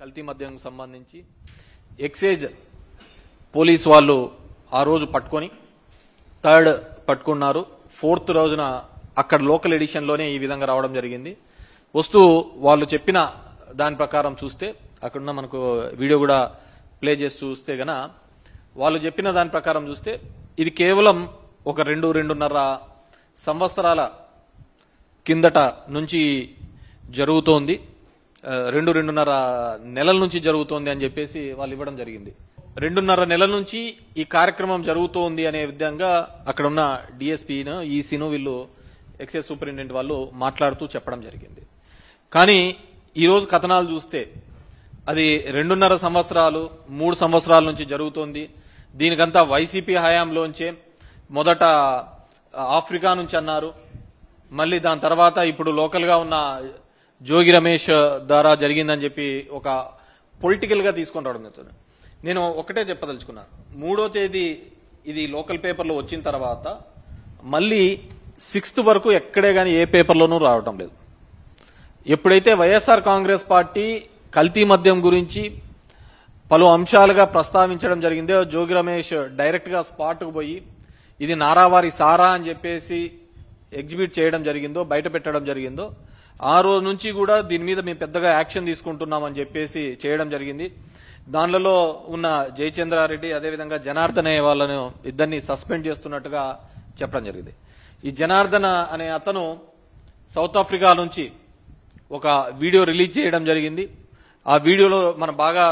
కల్తీ మద్యం సంబంధించి ఎక్సైజ్ పోలీస్ వాళ్ళు ఆ రోజు పట్టుకొని థర్డ్ పట్టుకున్నారు. ఫోర్త్ రోజున అక్కడ లోకల్ ఎడిషన్ లోనే ఈ విధంగా రావడం జరిగింది. వస్తూ వాళ్ళు చెప్పిన దాని ప్రకారం చూస్తే అక్కడున్న మనకు వీడియో కూడా ప్లే చేసి చూస్తే గన వాళ్ళు చెప్పిన దాని ప్రకారం చూస్తే ఇది కేవలం ఒక 2-2.5 సంవత్సరాల కిందట నుంచి జరుగుతోంది, 2-2.5 నెలల నుంచి జరుగుతోంది అని చెప్పేసి వాళ్ళు ఇవ్వడం జరిగింది. 2.5 నెలల నుంచి ఈ కార్యక్రమం జరుగుతోంది అనే విధంగా అక్కడ ఉన్న డిఎస్పీను ఈసీను వీళ్ళు ఎక్సైజ్ సూపరింటెండెంట్ వాళ్ళు మాట్లాడుతూ చెప్పడం జరిగింది. కానీ ఈరోజు కథనాలు చూస్తే అది 2.5 సంవత్సరాలు 3 సంవత్సరాల నుంచి జరుగుతోంది. దీనికంతా వైసీపీ హయాంలోంచే మొదట ఆఫ్రికా నుంచి అన్నారు, మళ్ళీ దాని తర్వాత ఇప్పుడు లోకల్ గా ఉన్న జోగి రమేష్ ద్వారా జరిగిందని చెప్పి ఒక పొలిటికల్ గా తీసుకొని రావడం జరుగుతుంది. నేను ఒకటే చెప్పదలుచుకున్నా, 3వ తేదీ ఇది లోకల్ పేపర్లో వచ్చిన తర్వాత మళ్ళీ 6th వరకు ఎక్కడే గాని ఏ పేపర్లోనూ రావటం లేదు. ఎప్పుడైతే వైఎస్ఆర్ కాంగ్రెస్ పార్టీ కల్తీ మద్యం గురించి పలు అంశాలుగా ప్రస్తావించడం జరిగిందో, జోగి రమేష్ డైరెక్ట్ గా స్పాట్ కు పోయి ఇది నారావారి సారా అని చెప్పేసి ఎగ్జిబిట్ చేయడం జరిగిందో, బయట పెట్టడం జరిగిందో, ఆ రోజు నుంచి కూడా దీని మీద మేము పెద్దగా యాక్షన్ తీసుకుంటున్నామని చెప్పేసి చేయడం జరిగింది. దానిలో ఉన్న జయచంద్రారెడ్డి అదేవిధంగా జనార్దన్ అనే వాళ్ళను ఇద్దరిని సస్పెండ్ చేస్తున్నట్టుగా చెప్పడం జరిగింది. ఈ జనార్దన్ అనే అతను సౌత్ ఆఫ్రికా నుంచి ఒక వీడియో రిలీజ్ చేయడం జరిగింది. ఆ వీడియోలో మనం బాగా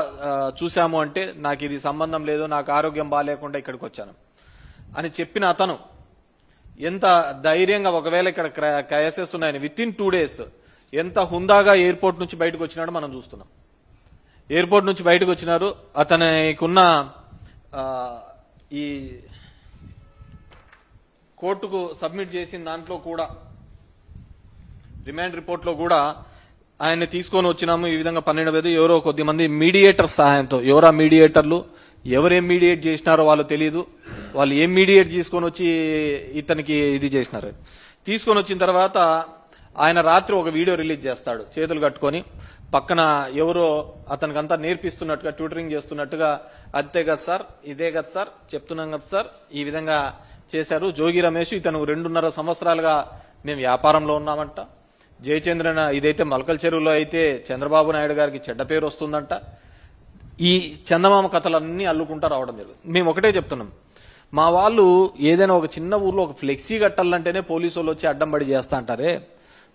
చూసాము అంటే నాకు ఇది సంబంధం లేదు, నాకు ఆరోగ్యం బాగాలేకుండా ఇక్కడికి వచ్చాను అని చెప్పిన అతను ఎంత ధైర్యంగా ఒకవేళ ఇక్కడ కేసెస్ ఉన్నాయని విత్-ఇన్ 2 days ఎంత హుందాగా ఎయిర్పోర్ట్ నుంచి బయటకు వచ్చినాడో మనం చూస్తున్నాం. ఎయిర్పోర్ట్ నుంచి బయటకు వచ్చినారు. అతనికున్న ఈ కోర్టుకు సబ్మిట్ చేసిన దాంట్లో కూడా రిమాండ్ రిపోర్ట్ లో కూడా ఆయన్ని తీసుకొని వచ్చినాము. ఈ విధంగా 12 ఎవరో కొద్దిమంది మీడియేటర్ సహాయంతో, ఎవరా మీడియేటర్లు, ఎవరేం మీడియేట్ చేసినారో వాళ్ళు తెలియదు, వాళ్ళు ఏం మీడియేట్ తీసుకొని వచ్చి ఇతనికి ఇది చేసినారు. తీసుకొని వచ్చిన తర్వాత ఆయన రాత్రి ఒక వీడియో రిలీజ్ చేస్తాడు చేతులు కట్టుకొని, పక్కన ఎవరో అతనికంతా నేర్పిస్తున్నట్టుగా ట్యూటరింగ్ చేస్తున్నట్టుగా, అంతే కదా సార్, ఇదే కదా సార్, చెప్తున్నాం కదా సార్, ఈ విధంగా చేశారు. జోగి రమేష్ ఇతను 2.5 సంవత్సరాలుగా మేము వ్యాపారంలో ఉన్నామంట. జయచంద్రన్ ఇదైతే మలకల్ చెరువులో అయితే చంద్రబాబు నాయుడు గారికి చెడ్డ పేరు వస్తుందంట. ఈ చందమామ కథలన్నీ అల్లుకుంటా రావడం జరుగుతుంది. మేము ఒకటే చెప్తున్నాం, మా వాళ్ళు ఏదైనా ఒక చిన్న ఊర్లో ఒక ఫ్లెక్సీ కట్టాలంటేనే పోలీసు వాళ్ళు వచ్చి అడ్డం పడి చేస్తా అంటారే,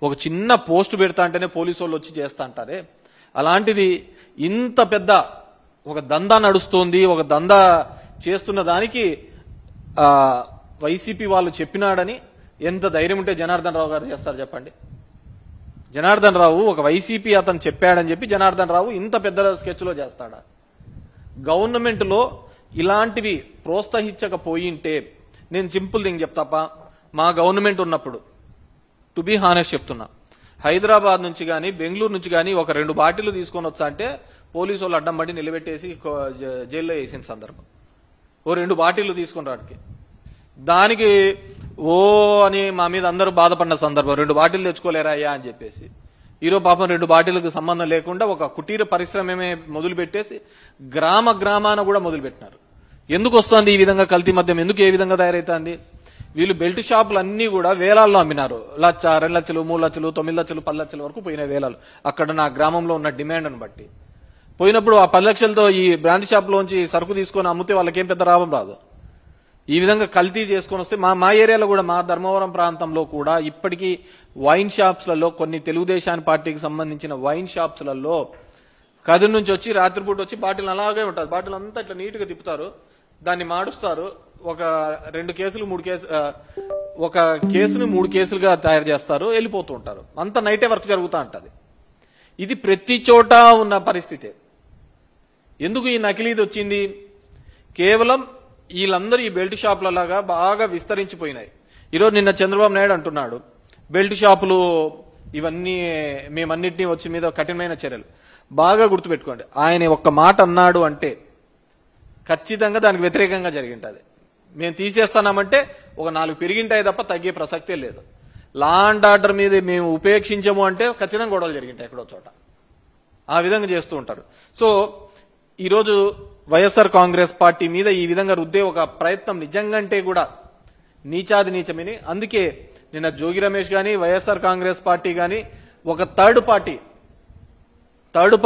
ఒక చిన్న పోస్ట్ పెడతా అంటేనే పోలీసు వాళ్ళు వచ్చి చేస్తా అంటారే, అలాంటిది ఇంత పెద్ద ఒక దందా నడుస్తోంది, ఒక దందా చేస్తున్న దానికి వైసీపీ వాళ్ళు చెప్పినాడని ఎంత ధైర్యం ఉంటే జనార్దన్ రావు గారు చేస్తారు చెప్పండి. జనార్దన్ రావు ఒక వైసీపీ అతను చెప్పాడని చెప్పి జనార్దన్ రావు ఇంత పెద్ద స్కెచ్ లో చేస్తాడా? గవర్నమెంట్ లో ఇలాంటివి ప్రోత్సహించకపోయింటే, నేను సింపుల్ థింగ్ చెప్తాప, మా గవర్నమెంట్ ఉన్నప్పుడు టు బి హానెస్ట్ చెప్తున్నా, హైదరాబాద్ నుంచి గాని బెంగళూరు నుంచి గాని ఒక 2 బాటిల్ తీసుకొని వచ్చా అంటే పోలీసు వాళ్ళు అడ్డం పడి నిలబెట్టేసి జైల్లో వేసిన సందర్భం. ఓ 2 బాటిల్ తీసుకుని రాడికి దానికి ఓ అని మా మీద అందరూ బాధపడిన సందర్భం, 2 బాటిల్ తెచ్చుకోలేరా అయ్యా అని చెప్పేసి. ఈరోజు పాపం 2 బాటిల్కి సంబంధం లేకుండా ఒక కుటీర పరిశ్రమే మొదలు పెట్టేసి గ్రామాన కూడా మొదలు పెట్టినారు. ఎందుకు వస్తుంది ఈ విధంగా కల్తీ మద్యం, ఎందుకు ఏ విధంగా తయారైతుంది? వీళ్ళు బెల్ట్ షాపులు అన్ని కూడా వేలాల్లో అమ్మినారు. 1,00,000, 2 లక్షలు, 3 లక్షలు, 9 లక్షలు, 10 లక్షల వరకు పోయిన వేలాలు. అక్కడ నా గ్రామంలో ఉన్న డిమాండ్ను బట్టి పోయినప్పుడు ఆ 10 లక్షలతో ఈ బ్రాంచ్ షాప్ లోంచి సరుకు తీసుకొని అమ్మితే వాళ్ళకేం పెద్ద లాభం రాదు. ఈ విధంగా కల్తీ చేసుకొని వస్తే మా ఏరియాలో కూడా, మా ధర్మవరం ప్రాంతంలో కూడా ఇప్పటికీ వైన్ షాప్స్లలో, కొన్ని తెలుగుదేశాన్ని పార్టీకి సంబంధించిన వైన్ షాప్స్లలో కదిరి నుంచి వచ్చి రాత్రిపూట వచ్చి బాటిల్ అలాగే ఉంటుంది, బాటిల్ అంతా ఇట్లా నీట్ గా తిప్పుతారు, దాన్ని మాడుస్తారు, ఒక 2 కేసులు 3 కేసులు, ఒక కేసుని 3 కేసులుగా తయారు చేస్తారు, వెళ్ళిపోతూ ఉంటారు. అంత నైటే వర్క్ జరుగుతూ ఉంటది. ఇది ప్రతి చోట ఉన్న పరిస్థితే. ఎందుకు ఈ నకిలీది వచ్చింది? కేవలం వీళ్ళందరూ ఈ బెల్ట్ షాపులలాగా బాగా విస్తరించిపోయినాయి. ఈరోజు నిన్న చంద్రబాబు నాయుడు అంటున్నాడు బెల్ట్ షాపులు ఇవన్నీ మేమన్నింటినీ వచ్చి మీద కఠినమైన చర్యలు. బాగా గుర్తుపెట్టుకోండి, ఆయన ఒక్క మాట అన్నాడు అంటే ఖచ్చితంగా దానికి వ్యతిరేకంగా జరిగింటది. మేము తీసేస్తామంటే ఒక 4 పెరిగింటాయి తప్ప తగ్గే ప్రసక్తే లేదు. లా అండ్ ఆర్డర్ మీద మేము ఉపేక్షించము అంటే ఖచ్చితంగా గొడవలు జరిగింటాయి ఎక్కడో చోట. ఆ విధంగా చేస్తూ ఉంటారు. సో ఈరోజు వైఎస్ఆర్ కాంగ్రెస్ పార్టీ మీద ఈ విధంగా రుద్దే ఒక ప్రయత్నం నిజంగంటే కూడా నీచాది నీచమని. అందుకే నిన్న జోగి రమేష్ గాని వైఎస్ఆర్ కాంగ్రెస్ పార్టీ గాని ఒక థర్డ్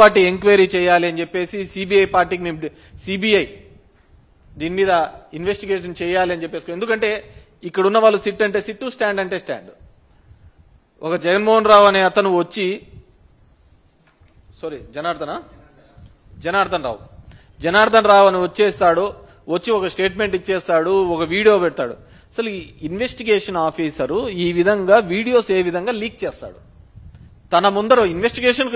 పార్టీ ఎంక్వైరీ చేయాలి అని చెప్పేసి సిబిఐ పార్టీకి మేము సిబిఐ దీని మీద ఇన్వెస్టిగేషన్ చేయాలి అని చెప్పేసి. ఎందుకంటే ఇక్కడ ఉన్న వాళ్ళు సిట్ అంటే సిట్టు, స్టాండ్ అంటే స్టాండ్. ఒక జగన్మోహన్ రావు అనే అతను వచ్చి జనార్దన్ రావు అని వచ్చి ఒక స్టేట్మెంట్ ఇచ్చేస్తాడు, ఒక వీడియో పెడతాడు. అసలు ఈ ఇన్వెస్టిగేషన్ ఆఫీసరు ఈ విధంగా వీడియోస్ ఏ విధంగా లీక్ చేస్తాడు? తన ముందర ఇన్వెస్టిగేషన్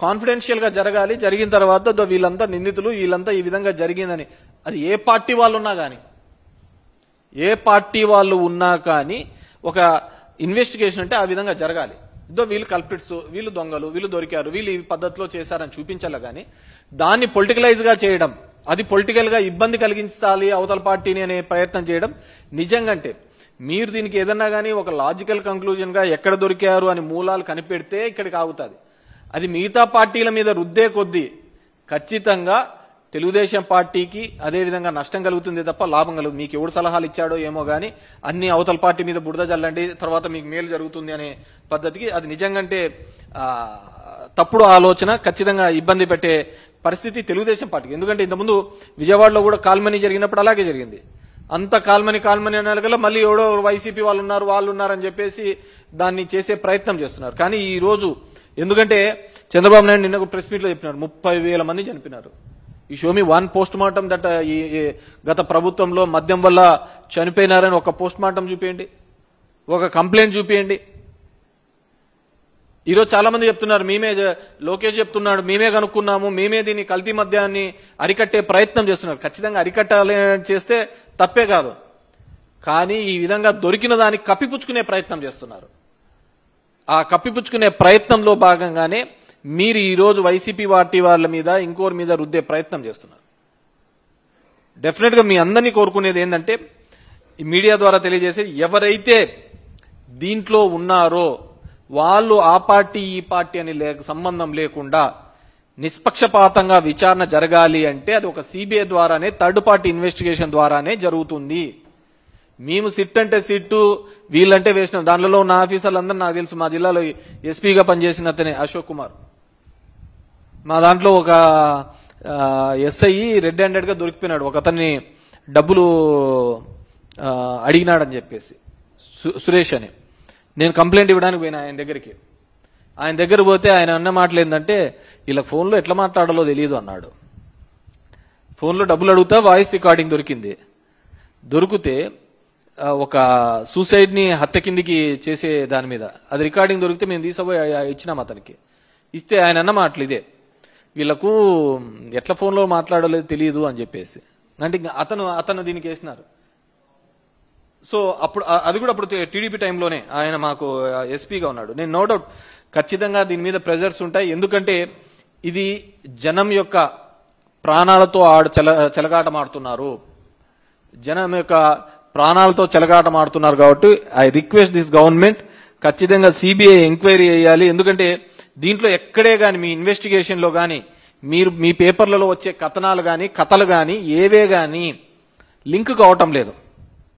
కాన్ఫిడెన్షియల్ గా జరగాలి, జరిగిన తర్వాత వీళ్ళంతా నిందితులు, వీళ్ళంతా ఈ విధంగా జరిగిందని. అది ఏ పార్టీ వాళ్ళు ఉన్నా కానీ ఒక ఇన్వెస్టిగేషన్ అంటే ఆ విధంగా జరగాలి. వీళ్ళు కల్పిట్స్, వీళ్ళు దొంగలు, వీళ్ళు దొరికారు, వీళ్ళు ఈ పద్ధతిలో చేశారని చూపించాలి. కానీ దాన్ని పొలిటికలైజ్ గా చేయడం, అది పొలిటికల్ గా ఇబ్బంది కలిగించాలి అవతల పార్టీని అనే ప్రయత్నం చేయడం నిజంగంటే మీరు దీనికి ఏదన్నా గానీ ఒక లాజికల్ కంక్లూజన్ గా ఎక్కడ దొరికారు అని మూలాలు కనిపెడితే ఇక్కడికి ఆగుతుంది. అది మిగతా పార్టీల మీద రుద్దే కొద్దీ ఖచ్చితంగా తెలుగుదేశం పార్టీకి అదే విధంగా నష్టం కలుగుతుంది తప్ప లాభం కలుగుతుంది. మీకు ఎవడు సలహాలు ఇచ్చాడో ఏమో గానీ అన్ని అవతల పార్టీ మీద బురద జల్లండి, తర్వాత మీకు మేలు జరుగుతుంది అనే పద్ధతికి అది నిజంగంటే తప్పుడు ఆలోచన, ఖచ్చితంగా ఇబ్బంది పెట్టే పరిస్థితి తెలుగుదేశం పార్టీకి. ఎందుకంటే ఇంతకుముందు విజయవాడలో కూడా కాల్మనీ జరిగినప్పుడు అలాగే జరిగింది. అంత కాల్మనీ అనగల మళ్ళీ ఎవడో వైసీపీ వాళ్ళు ఉన్నారని చెప్పేసి దాన్ని చేసే ప్రయత్నం చేస్తున్నారు. కానీ ఈ రోజు ఎందుకంటే చంద్రబాబు నాయుడు నిన్న ప్రెస్ మీట్ లో చెప్పినారు 30,000 మంది చనిపోయినారు. ఈ Xiaomi one post mortem that ఈ గత ప్రభుత్వంలో మద్యం వల్ల చనిపోయినారని ఒక పోస్ట్ మార్టం చూపించండి, ఒక కంప్లైంట్ చూపించండి. ఈరోజు చాలా మంది చెప్తున్నారు, లోకేష్ చెప్తున్నాడు మేమే కనుక్కున్నాము, మేమే దీన్ని కల్తీ మద్యాన్ని అరికట్టే ప్రయత్నం చేస్తున్నారు. ఖచ్చితంగా అరికట్టాలి చేస్తే తప్పే కాదు, కానీ ఈ విధంగా దొరికిన దాన్ని కప్పిపుచ్చుకునే ప్రయత్నం చేస్తున్నారు. ఆ కప్పిపుచ్చుకునే ప్రయత్నంలో భాగంగానే మీరు ఈ రోజు వైసీపీ పార్టీ వాళ్ళ మీద ఇంకోరి మీద రుద్దే ప్రయత్నం చేస్తున్నారు. డెఫినెట్ గా మీ అందరినీ కోరుకునేది ఏంటంటే ఈ మీడియా ద్వారా తెలియజేసేది, ఎవరైతే దీంట్లో ఉన్నారో వాళ్ళు ఆ పార్టీ ఈ పార్టీ అని సంబంధం లేకుండా నిష్పక్షపాతంగా విచారణ జరగాలి అంటే అది ఒక సిబిఐ ద్వారానే, థర్డ్ పార్టీ ఇన్వెస్టిగేషన్ ద్వారానే జరుగుతుంది. మేము సిట్ అంటే సిట్టు, వీళ్ళంటే వేసినాం. దానిలో ఉన్న ఆఫీసర్లందరూ నాకు తెలుసు. మా జిల్లాలో ఎస్పీగా పనిచేసిన అతనే అశోక్ కుమార్. మా దాంట్లో ఒక ఎస్ఐ రెడ్ హ్యాండెడ్ గా దొరికిపోయినాడు, ఒక అతన్ని డబ్బులు అడిగినాడని చెప్పేసి, సురేష్ అని. నేను కంప్లైంట్ ఇవ్వడానికి పోయినా ఆయన దగ్గరికి. ఆయన దగ్గర పోతే ఆయన అన్న మాటలు ఏంటంటే వీళ్ళకి ఫోన్లో ఎట్లా మాట్లాడాలో తెలియదు అన్నాడు. ఫోన్లో డబ్బులు అడుగుతా వాయిస్ రికార్డింగ్ దొరికింది. దొరికితే ఒక సూసైడ్ ని హత్య కిందికి చేసే దాని మీద అది రికార్డింగ్ దొరికితే మేము తీసుకుపోయి ఇచ్చినాం అతనికి. ఇస్తే ఆయన అన్న మాటలు ఇదే, వీళ్ళకు ఎట్లా ఫోన్లో మాట్లాడలేదు తెలియదు అని చెప్పేసి. అంటే అతను దీనికి వేసినారు. సో అప్పుడు అది కూడా అప్పుడు టీడీపీ టైంలోనే ఆయన మాకు ఎస్పీగా ఉన్నాడు. నేను నో డౌట్ ఖచ్చితంగా దీని మీద ప్రెజర్స్ ఉంటాయి. ఎందుకంటే ఇది జనం యొక్క ప్రాణాలతో చెలగాటమాడుతున్నారు, జనం యొక్క ప్రాణాలతో చెలగాటమాడుతున్నారు. కాబట్టి ఐ రిక్వెస్ట్ దిస్ గవర్నమెంట్ ఖచ్చితంగా సిబిఐ ఎంక్వైరీ చేయాలి. ఎందుకంటే దీంట్లో ఎక్కడే గాని మీ ఇన్వెస్టిగేషన్ లో గాని మీ పేపర్లలో వచ్చే కథనాలు గాని కథలు గాని ఏవే గాని లింక్ కావటం లేదు.